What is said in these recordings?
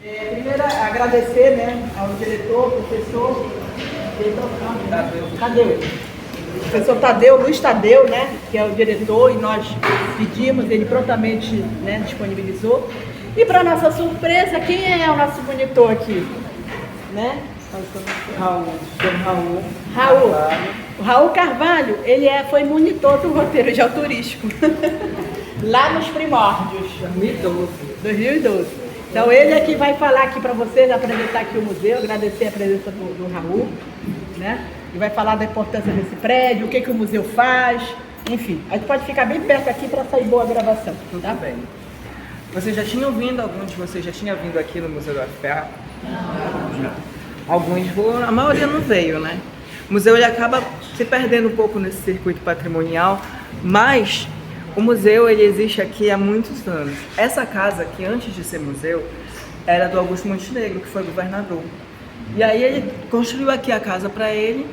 Primeiro, agradecer, né, ao diretor, professor, Tadeu. O professor Tadeu, Luiz Tadeu, né, que é o diretor, e nós pedimos, ele prontamente, né, disponibilizou. E para nossa surpresa, quem é o nosso monitor aqui? Né? Raul. O Raul Carvalho, ele foi monitor do roteiro geoturístico, lá nos primórdios. 2012. Então ele é que vai falar aqui para vocês, apresentar aqui o museu, agradecer a presença do Raul, né? E vai falar da importância desse prédio, o que o museu faz, enfim. A gente pode ficar bem perto aqui para sair boa a gravação. Tudo bem. Vocês já tinham vindo, alguns de vocês já tinham vindo aqui no Museu da UFPA? Alguns, a maioria não veio, né? O museu ele acaba se perdendo um pouco nesse circuito patrimonial, mas o museu ele existe aqui há muitos anos. Essa casa aqui, antes de ser museu, era do Augusto Montenegro, que foi governador. E aí ele construiu aqui a casa para ele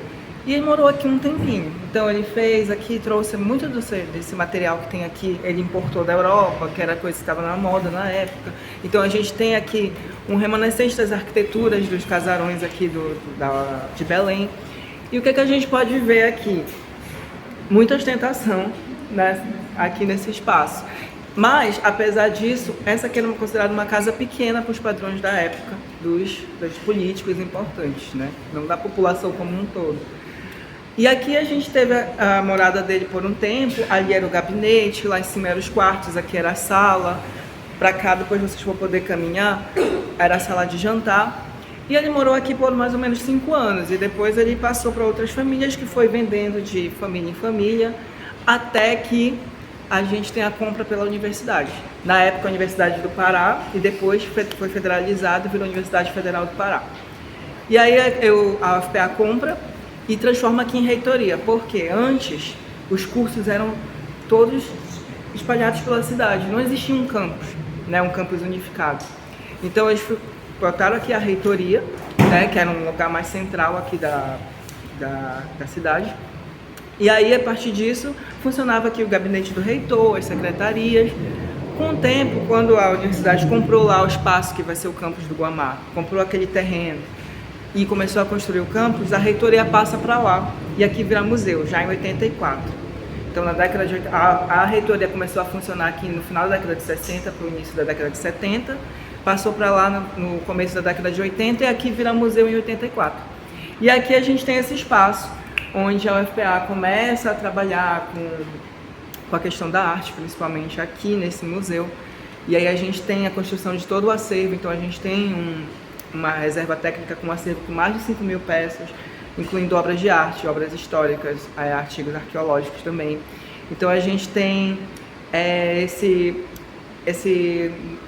e ele morou aqui um tempinho. Então ele fez aqui, trouxe muito desse material que tem aqui, ele importou da Europa, que era coisa que estava na moda na época. Então a gente tem aqui um remanescente das arquiteturas dos casarões aqui de Belém. E o que a gente pode ver aqui? Muita ostentação, né, aqui nesse espaço. Mas, apesar disso, essa aqui era considerada uma casa pequena para os padrões da época, dos políticos importantes, né? Não da população como um todo. E aqui a gente teve a morada dele por um tempo, ali era o gabinete, lá em cima eram os quartos, aqui era a sala, para cá, depois vocês vão poder caminhar, era a sala de jantar. E ele morou aqui por mais ou menos 5 anos, e depois ele passou para outras famílias, que foi vendendo de família em família, até que a gente tem a compra pela universidade. Na época, a Universidade do Pará, e depois foi federalizado e virou Universidade Federal do Pará. E aí a UFPA compra e transforma aqui em reitoria, porque antes os cursos eram todos espalhados pela cidade, não existia um campus, né, um campus unificado. Então eles botaram aqui a reitoria, né, que era um lugar mais central aqui da cidade. E aí, a partir disso, funcionava aqui o gabinete do reitor, as secretarias. Com o tempo, quando a universidade comprou lá o espaço que vai ser o campus do Guamá, comprou aquele terreno e começou a construir o campus, a reitoria passa para lá e aqui vira museu, já em 84. Então, na década de a reitoria começou a funcionar aqui no final da década de 60 para o início da década de 70, passou para lá no começo da década de 80 e aqui vira museu em 84. E aqui a gente tem esse espaço onde a UFPA começa a trabalhar com a questão da arte, principalmente aqui nesse museu. E aí a gente tem a construção de todo o acervo, então a gente tem uma reserva técnica com um acervo com mais de 5.000 peças, incluindo obras de arte, obras históricas, artigos arqueológicos também. Então a gente tem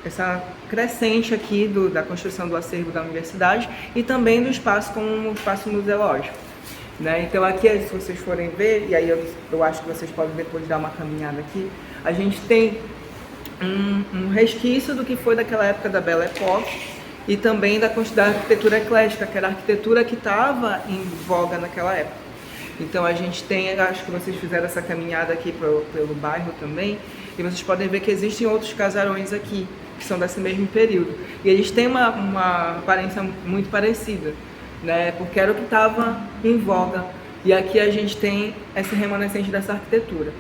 essa crescente aqui da construção do acervo da universidade e também do espaço como um espaço museológico. Né? Então aqui, se vocês forem ver, e aí eu acho que vocês podem depois dar uma caminhada aqui, a gente tem um resquício do que foi daquela época da Belle Époque e também da arquitetura eclética, que era a arquitetura que estava em voga naquela época. Então a gente tem, acho que vocês fizeram essa caminhada aqui pelo bairro também, e vocês podem ver que existem outros casarões aqui, que são desse mesmo período, e eles têm uma aparência muito parecida, né, porque era o que estava em voga, e aqui a gente tem esse remanescente dessa arquitetura.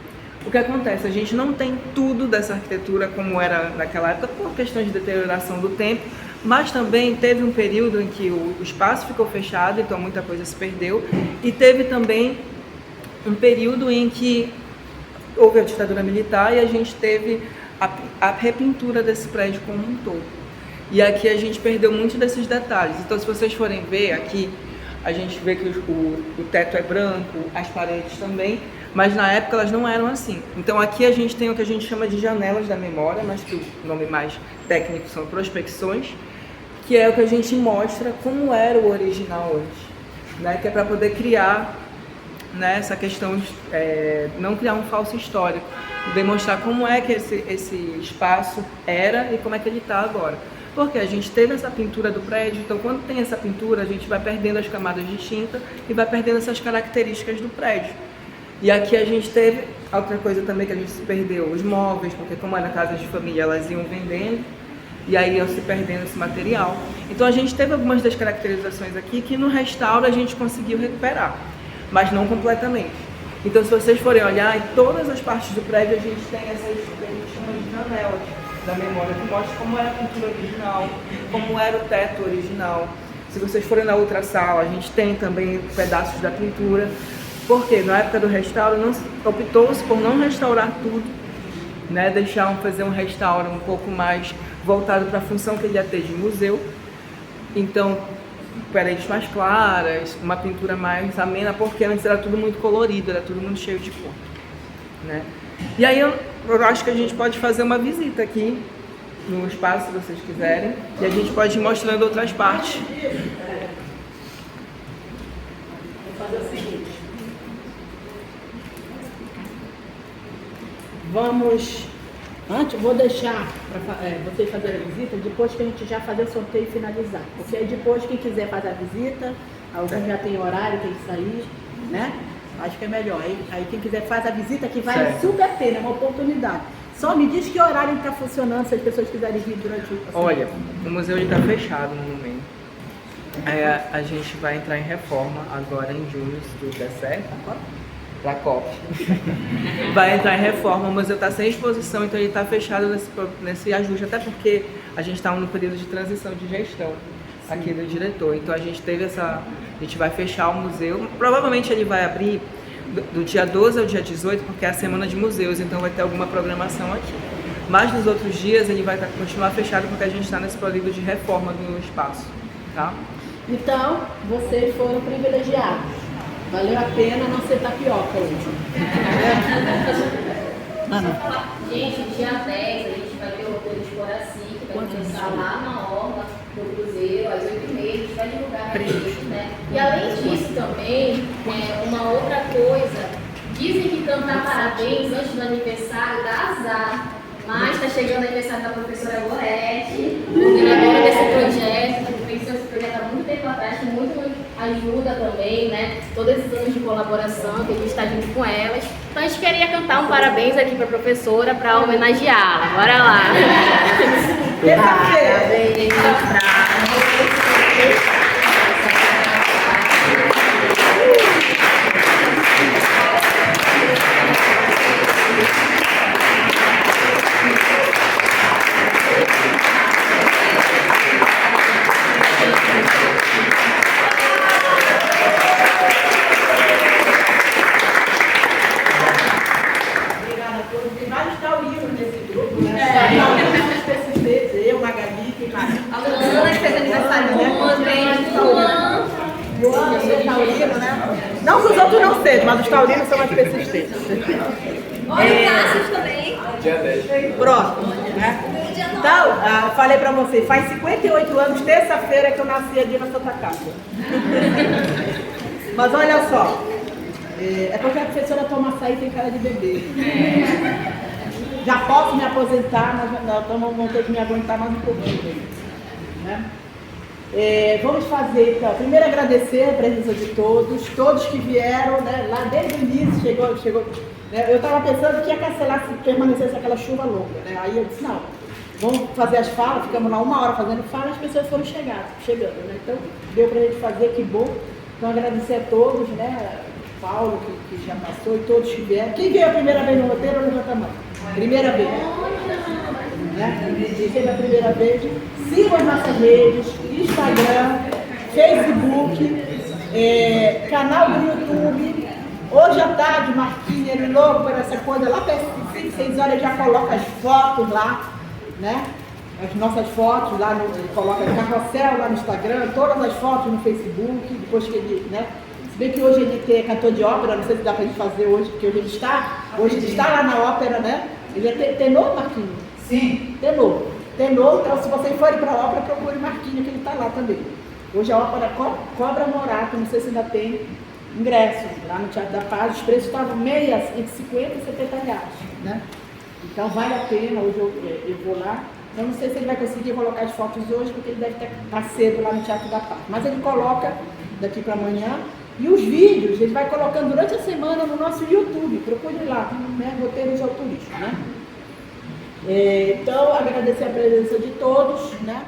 O que acontece? A gente não tem tudo dessa arquitetura como era naquela época, por questões de deterioração do tempo, mas também teve um período em que o espaço ficou fechado, então muita coisa se perdeu, e teve também um período em que houve a ditadura militar e a gente teve a repintura desse prédio como um todo. E aqui a gente perdeu muito desses detalhes. Então, se vocês forem ver aqui, a gente vê que o teto é branco, as paredes também, mas na época elas não eram assim. Então aqui a gente tem o que a gente chama de janelas da memória, mas que o nome mais técnico são prospecções, que é o que a gente mostra como era o original antes, né? Que é para poder criar, né, essa questão, não criar um falso histórico, demonstrar como é que esse espaço era e como é que ele está agora. Porque a gente teve essa pintura do prédio, então quando tem essa pintura a gente vai perdendo as camadas distintas e vai perdendo essas características do prédio. E aqui a gente teve outra coisa também que a gente se perdeu, os móveis, porque como era casa de família elas iam vendendo, e aí ia se perdendo esse material. Então a gente teve algumas das caracterizações aqui que no restauro a gente conseguiu recuperar, mas não completamente. Então se vocês forem olhar, em todas as partes do prédio a gente tem essas que a gente chama de janelas da memória, que mostra como era a pintura original, como era o teto original. Se vocês forem na outra sala, a gente tem também pedaços da pintura, porque na época do restauro optou-se por não restaurar tudo, né? Fazer um restauro um pouco mais voltado para a função que ele ia ter de museu. Então, paredes mais claras, uma pintura mais amena, porque antes era tudo muito colorido, era tudo muito cheio de cor, né? E aí eu acho que a gente pode fazer uma visita aqui no espaço, se vocês quiserem, e a gente pode ir mostrando outras partes. Vou fazer o seguinte. Antes, vou deixar para vocês fazerem a visita, depois que a gente já fazer o sorteio e finalizar. Porque aí depois, quem quiser fazer a visita, alguns já tem horário, tem que sair, né? Acho que é melhor. Aí quem quiser faz a visita, que vale super a pena, é uma oportunidade. Só me diz que horário está funcionando, se as pessoas quiserem vir durante o... Olha, o museu está fechado no momento. A gente vai entrar em reforma agora em junho, se tudo der certo. Para COP. Vai entrar em reforma, o museu está sem exposição, então ele está fechado nesse ajuste, até porque a gente está no período de transição de gestão aqui do diretor. Então a gente vai fechar o museu. Provavelmente ele vai abrir do dia 12 ao dia 18, porque é a semana de museus, então vai ter alguma programação aqui. Mas nos outros dias ele vai continuar fechado, porque a gente está nesse período de reforma do espaço, tá? Então, vocês foram privilegiados. Valeu a pena não ser tapioca hoje. Gente, dia 10 a gente vai ter o roteiro de Coraci, que vai começar lá na orla do Cruzeiro, às 8h30, a gente vai divulgar a rede, né? E além disso também, uma outra coisa, dizem que cantar parabéns antes do aniversário dá azar, mas está chegando o aniversário da professora Gorete, coordenadora desse projeto, que pensou esse projeto há muito tempo atrás, que muito ajuda também, né? Todos esses anos de colaboração que a gente está junto com elas. Então a gente queria cantar um parabéns aqui para a professora para homenageá-la. Bora lá! Parabéns pra você. Não que os outros não sejam, mas os taurinos são mais persistentes. Olha o Cássio também. Dia 10. Próximo, né? Então, falei pra você, faz 58 anos, terça-feira, que eu nasci ali na Santa Casa. Mas olha só, é porque a professora toma açaí e tem cara de bebê. Já posso me aposentar, mas vamos ter que me aguentar mais um pouquinho. Né? Vamos fazer, então, primeiro agradecer a presença de todos que vieram, né, lá desde o início, chegou né, eu estava pensando que ia cancelar se permanecesse aquela chuva longa, né, aí eu disse, não, vamos fazer as falas, ficamos lá 1 hora fazendo fala, as pessoas foram chegando, né, então deu para a gente fazer, que bom, então agradecer a todos, né, Paulo que já passou e todos que vieram. Quem veio a primeira vez no roteiro, levanta a mão. Primeira vez. Né? Quem veio a primeira vez, sigam as nossas redes, Instagram, Facebook, canal do YouTube. Hoje à tarde, Marquinhos, ele louco por essa coisa, lá para 5, 6 horas já coloca as fotos lá, né? As nossas fotos lá, coloca carrossel lá no Instagram, todas as fotos no Facebook, depois que ele, né? Se bem que hoje ele é cantor de ópera, não sei se dá pra gente fazer hoje, porque hoje ele está lá na ópera, né? Ele é tenor, Marquinhos? Sim. Tenor, então se vocês forem para a ópera, procure Marquinhos, que ele está lá também. Hoje a ópera Cobra Morato, não sei se ainda tem ingressos lá no Teatro da Paz, os preços estavam entre 50 e 70 reais, né? Então vale a pena, hoje eu vou lá. Eu não sei se ele vai conseguir colocar as fotos hoje, porque ele deve estar cedo lá no Teatro da Paz. Mas ele coloca daqui para amanhã. E os vídeos ele vai colocando durante a semana no nosso YouTube. Procure lá, né? Roteiro de Turismo, né? Então, agradecer a presença de todos, né?